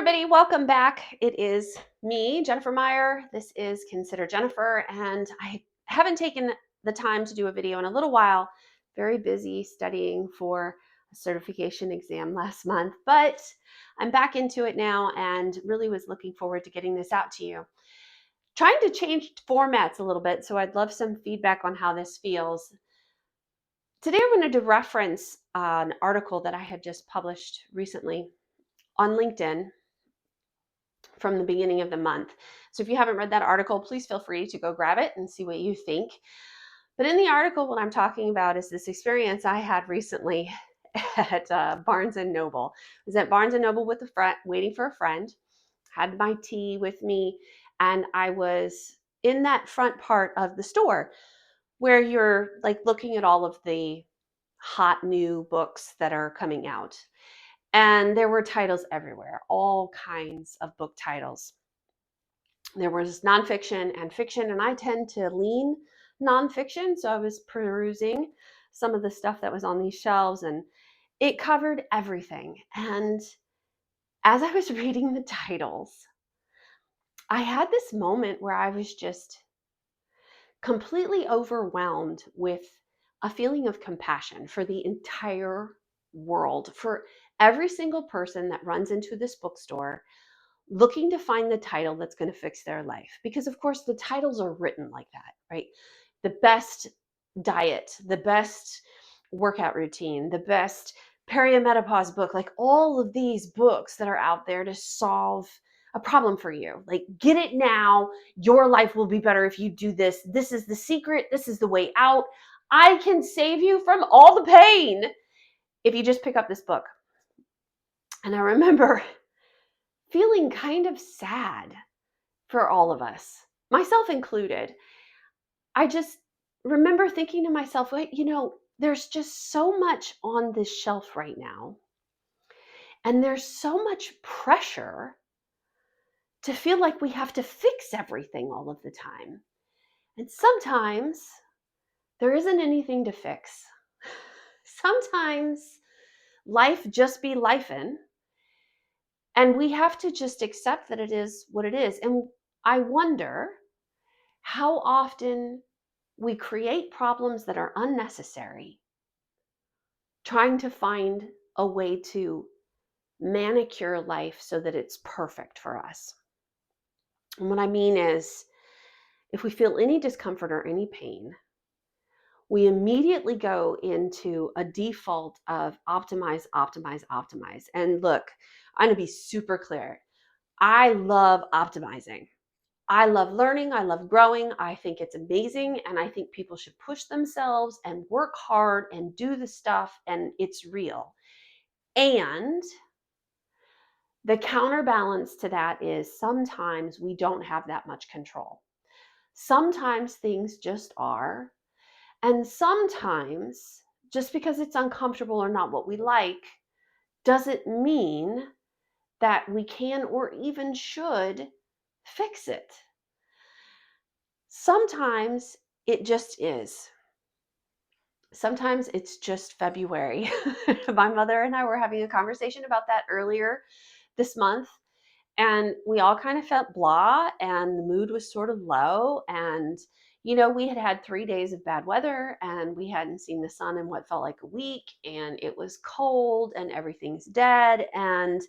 everybody, welcome back. It is me, Jennifer Meyer. This is Consider Jennifer, and I haven't taken the time to do a video in a little while. Very busy studying for a certification exam last month, but I'm back into it now and really was looking forward to getting this out to you. Trying to change formats a little bit, so I'd love some feedback on how this feels. Today I wanted to reference an article that I had just published recently on LinkedIn from the beginning of the month. So if you haven't read that article, please feel free to go grab it and see what you think. But in the article, what I'm talking about is this experience I had recently at Barnes & Noble. I was at Barnes & Noble with a friend, waiting for a friend, had my tea with me, and I was in that front part of the store where you're like looking at all of the hot new books that are coming out. And there were titles everywhere, all kinds of book titles. There was nonfiction and fiction, and I tend to lean nonfiction. So I was perusing some of the stuff that was on these shelves, and it covered everything. And as I was reading the titles, I had this moment where I was just completely overwhelmed with a feeling of compassion for the entire world, for every single person that runs into this bookstore looking to find the title that's going to fix their life. Because, of course, the titles are written like that, right? The best diet, the best workout routine, the best perimenopause book, like all of these books that are out there to solve a problem for you. Like, get it now. Your life will be better if you do this. This is the secret. This is the way out. I can save you from all the pain if you just pick up this book. And I remember feeling kind of sad for all of us, myself included. I just remember thinking to myself, wait, there's just so much on this shelf right now. And there's so much pressure to feel like we have to fix everything all of the time. And sometimes there isn't anything to fix. Sometimes life just be lifing. And we have to just accept that it is what it is. And I wonder how often we create problems that are unnecessary, trying to find a way to manicure life so that it's perfect for us. And what I mean is, if we feel any discomfort or any pain, we immediately go into a default of optimize, optimize, optimize. And look, I'm going to be super clear. I love optimizing. I love learning. I love growing. I think it's amazing. And I think people should push themselves and work hard and do the stuff. And it's real. And the counterbalance to that is sometimes we don't have that much control. Sometimes things just are. And sometimes just because it's uncomfortable or not what we like doesn't mean that we can or even should fix it. Sometimes it just is. Sometimes it's just February. My mother and I were having a conversation about that earlier this month, and we all kind of felt blah, and the mood was sort of low. And, we had 3 days of bad weather, and we hadn't seen the sun in what felt like a week, and it was cold, and everything's dead. And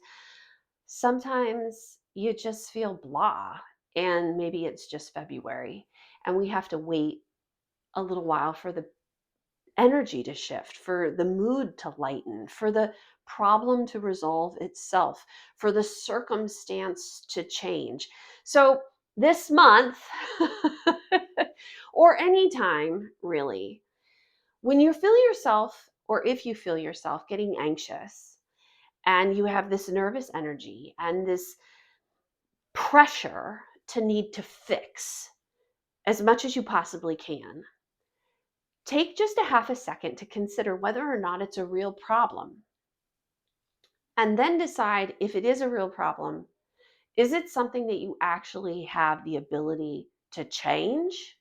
sometimes you just feel blah, and maybe it's just February, and we have to wait a little while for the energy to shift, for the mood to lighten, for the problem to resolve itself, for the circumstance to change. So this month, or anytime really, when you feel yourself, or if you feel yourself getting anxious, and you have this nervous energy and this pressure to need to fix as much as you possibly can, take just a half a second to consider whether or not it's a real problem. And then decide, if it is a real problem, is it something that you actually have the ability to change?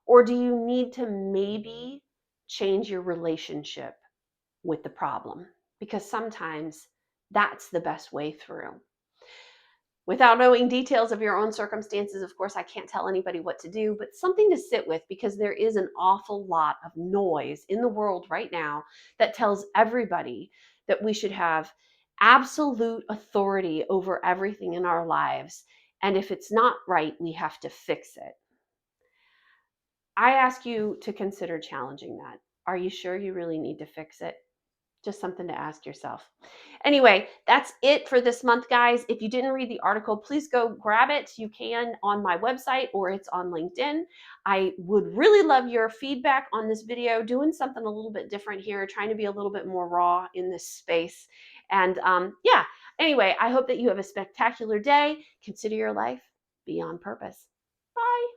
Or do you need to maybe change your relationship with the problem? Because sometimes that's the best way through. Without knowing details of your own circumstances, of course, I can't tell anybody what to do, but something to sit with, because there is an awful lot of noise in the world right now that tells everybody that we should have absolute authority over everything in our lives. And if it's not right, we have to fix it. I ask you to consider challenging that. Are you sure you really need to fix it? Just something to ask yourself. Anyway, that's it for this month, guys. If you didn't read the article, please go grab it. You can on my website or it's on LinkedIn. I would really love your feedback on this video, doing something a little bit different here, trying to be a little bit more raw in this space. And yeah, anyway, I hope that you have a spectacular day. Consider your life, be on purpose. Bye.